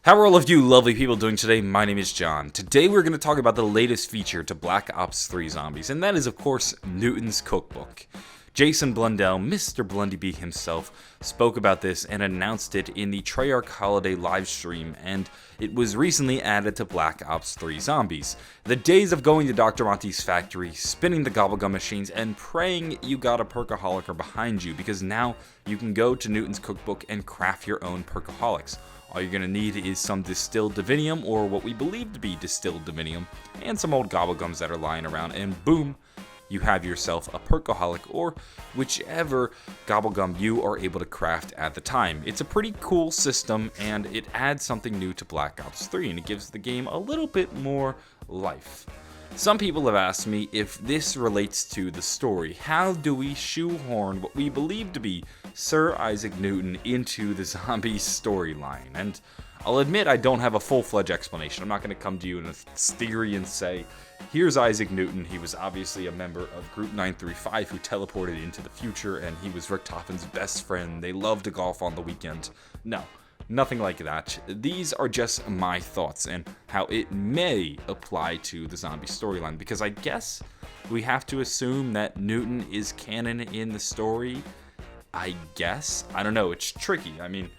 How are all of you lovely people doing today? My name is John. Today we're going to talk about the latest feature to Black Ops 3 Zombies, and that is of course Newton's Cookbook. Jason Blundell, Mr. Blundyby himself, spoke about this and announced it in the Treyarch Holiday livestream, and it was recently added to Black Ops 3 Zombies. The days of going to Dr. Monty's factory, spinning the gobblegum machines, and praying you got a perkaholic are behind you, because now you can go to Newton's Cookbook and craft your own perkaholics. All you're going to need is some distilled divinium, or what we believe to be distilled divinium, and some old gobblegums that are lying around, and boom, you have yourself a perkaholic, or whichever gobblegum you are able to craft at the time. It's a pretty cool system, and it adds something new to Black Ops 3, and it gives the game a little bit more life. Some people have asked me if this relates to the story. How do we shoehorn what we believe to be Sir Isaac Newton into the zombie storyline? And I'll admit I don't have a full-fledged explanation. I'm not going to come to you in a theory and say, here's Isaac Newton. He was obviously a member of Group 935 who teleported into the future, and he was Richtofen's best friend. They loved to golf on the weekend. No. Nothing like that. These are just my thoughts and how it may apply to the zombie storyline, because I guess we have to assume that Newton is canon in the story. I guess. I don't know. It's tricky. I mean,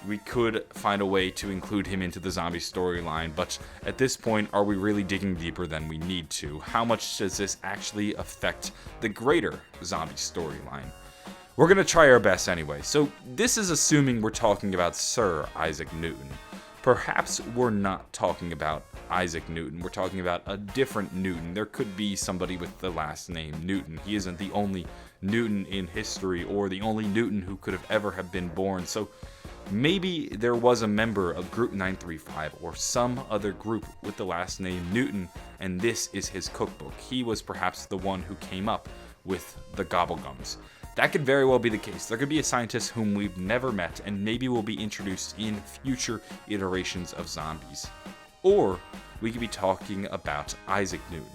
we could find a way to include him into the zombie storyline, but at this point, are we really digging deeper than we need to? How much does this actually affect the greater zombie storyline? We're going to try our best anyway. So this is assuming we're talking about Sir Isaac Newton. Perhaps we're not talking about Isaac Newton. We're talking about a different Newton. There could be somebody with the last name Newton. He isn't the only Newton in history, or the only Newton who could have ever have been born. So maybe there was a member of Group 935 or some other group with the last name Newton, and this is his cookbook. He was perhaps the one who came up with the gobblegums. That could very well be the case. There could be a scientist whom we've never met and maybe will be introduced in future iterations of zombies. Or we could be talking about Isaac Newton.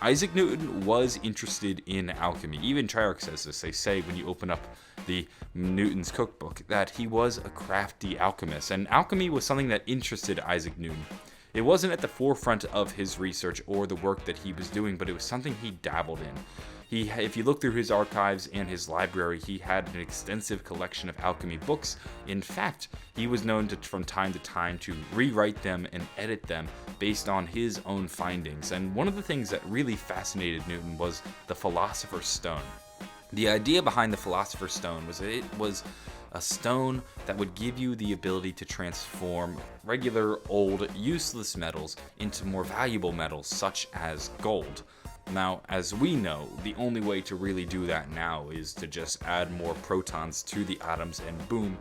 Isaac Newton was interested in alchemy. Even Treyarch says this. They say when you open up the Newton's Cookbook that he was a crafty alchemist, and alchemy was something that interested Isaac Newton. It wasn't at the forefront of his research or the work that he was doing, but it was something he dabbled in. If you look through his archives and his library, he had an extensive collection of alchemy books. In fact, he was known from time to time to rewrite them and edit them based on his own findings. And one of the things that really fascinated Newton was the Philosopher's Stone. The idea behind the Philosopher's Stone was that it was a stone that would give you the ability to transform regular, old, useless metals into more valuable metals, such as gold. Now, as we know, the only way to really do that now is to just add more protons to the atoms, and boom,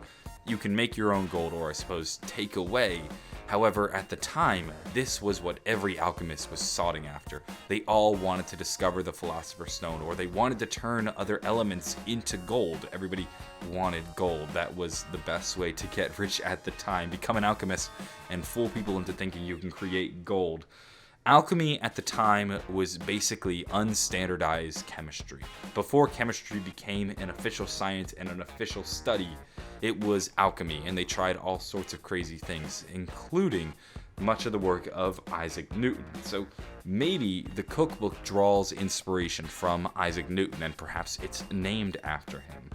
you can make your own gold, or I suppose take away. However, at the time, this was what every alchemist was sought after. They all wanted to discover the Philosopher's Stone, or they wanted to turn other elements into gold. Everybody wanted gold. That was the best way to get rich at the time. Become an alchemist and fool people into thinking you can create gold. Alchemy at the time was basically unstandardized chemistry. Before chemistry became an official science and an official study, it was alchemy, and they tried all sorts of crazy things, including much of the work of Isaac Newton. So maybe the cookbook draws inspiration from Isaac Newton, and perhaps it's named after him.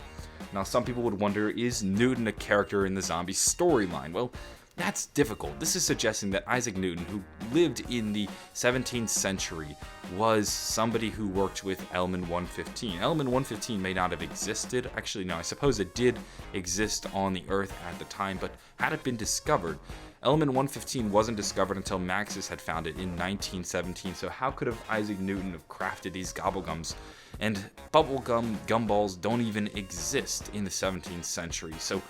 Now, some people would wonder, is Newton a character in the zombie storyline? Well, that's difficult. This is suggesting that Isaac Newton, who lived in the 17th century, was somebody who worked with element 115. Element 115 may not have existed. Actually, no, I suppose it did exist on the Earth at the time, but had it been discovered? Element 115 wasn't discovered until Maxis had found it in 1917, so how could have Isaac Newton have crafted these gobblegums? And bubblegum gumballs don't even exist in the 17th century, so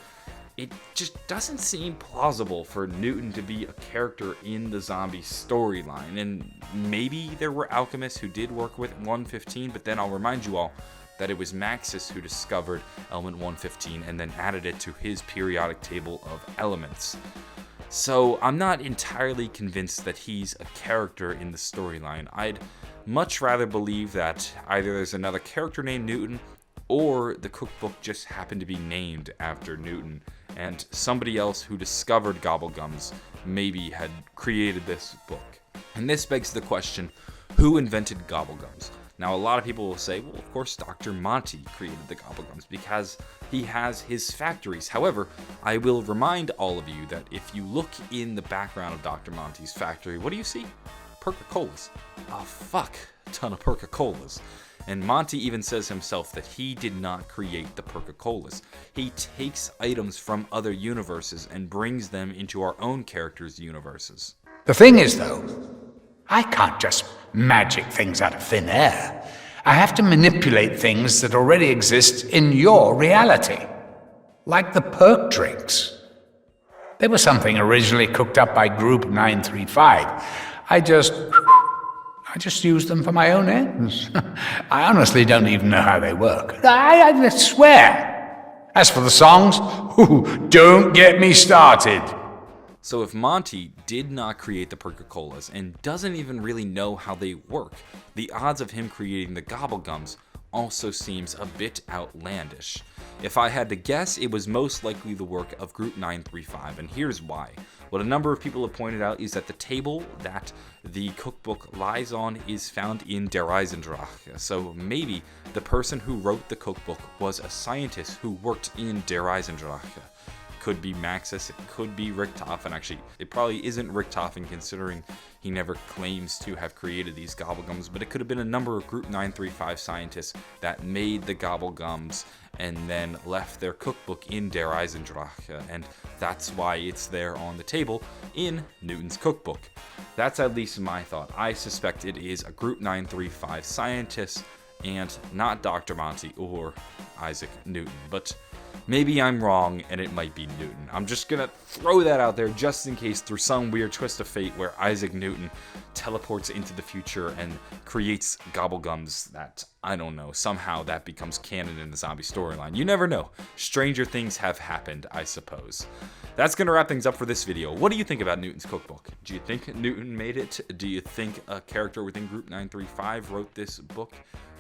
it just doesn't seem plausible for Newton to be a character in the zombie storyline. And maybe there were alchemists who did work with 115, but then I'll remind you all that it was Maxis who discovered element 115 and then added it to his periodic table of elements. So I'm not entirely convinced that he's a character in the storyline. I'd much rather believe that either there's another character named Newton, or the cookbook just happened to be named after Newton, and somebody else who discovered gobblegums maybe had created this book. And this begs the question, who invented gobblegums? Now, a lot of people will say, well, of course, Dr. Monty created the gobblegums because he has his factories. However, I will remind all of you that if you look in the background of Dr. Monty's factory, what do you see? Perca-Colas. A fuck ton of Perca-Colas. And Monty even says himself that he did not create the Perca-Colas. He takes items from other universes and brings them into our own characters' universes. The thing is, though, I can't just magic things out of thin air. I have to manipulate things that already exist in your reality. Like the perk drinks. They were something originally cooked up by Group 935. I just use them for my own ends. I honestly don't even know how they work. I swear. As for the songs, don't get me started. So if Monty did not create the Perca-Colas and doesn't even really know how they work, the odds of him creating the gobblegums also seems a bit outlandish. If I had to guess, it was most likely the work of Group 935, and here's why. What a number of people have pointed out is that the table that the cookbook lies on is found in Der Eisendrache, so maybe the person who wrote the cookbook was a scientist who worked in Der Eisendrache. Could be Maxis, it could be Richtofen. Actually, it probably isn't Richtofen considering he never claims to have created these gobblegums, but it could have been a number of Group 935 scientists that made the gobblegums and then left their cookbook in Der Eisendrache, and that's why it's there on the table in Newton's cookbook. That's at least my thought. I suspect it is a Group 935 scientist and not Dr. Monty or Issac Newton, but maybe I'm wrong and it might be Newton. I'm just gonna throw that out there just in case through some weird twist of fate where Issac Newton teleports into the future and creates gobblegums that, I don't know, somehow that becomes canon in the zombie storyline. You never know. Stranger things have happened, I suppose. That's gonna wrap things up for this video. What do you think about Newton's cookbook? Do you think Newton made it? Do you think a character within Group 935 wrote this book?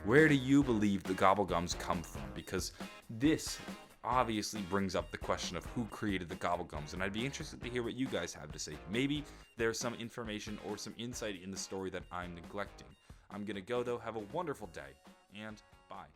Where do you believe the gobblegums come from? Because this obviously brings up the question of who created the gobblegums, and I'd be interested to hear what you guys have to say. Maybe there's some information or some insight in the story that I'm neglecting. I'm gonna go though, have a wonderful day, and bye.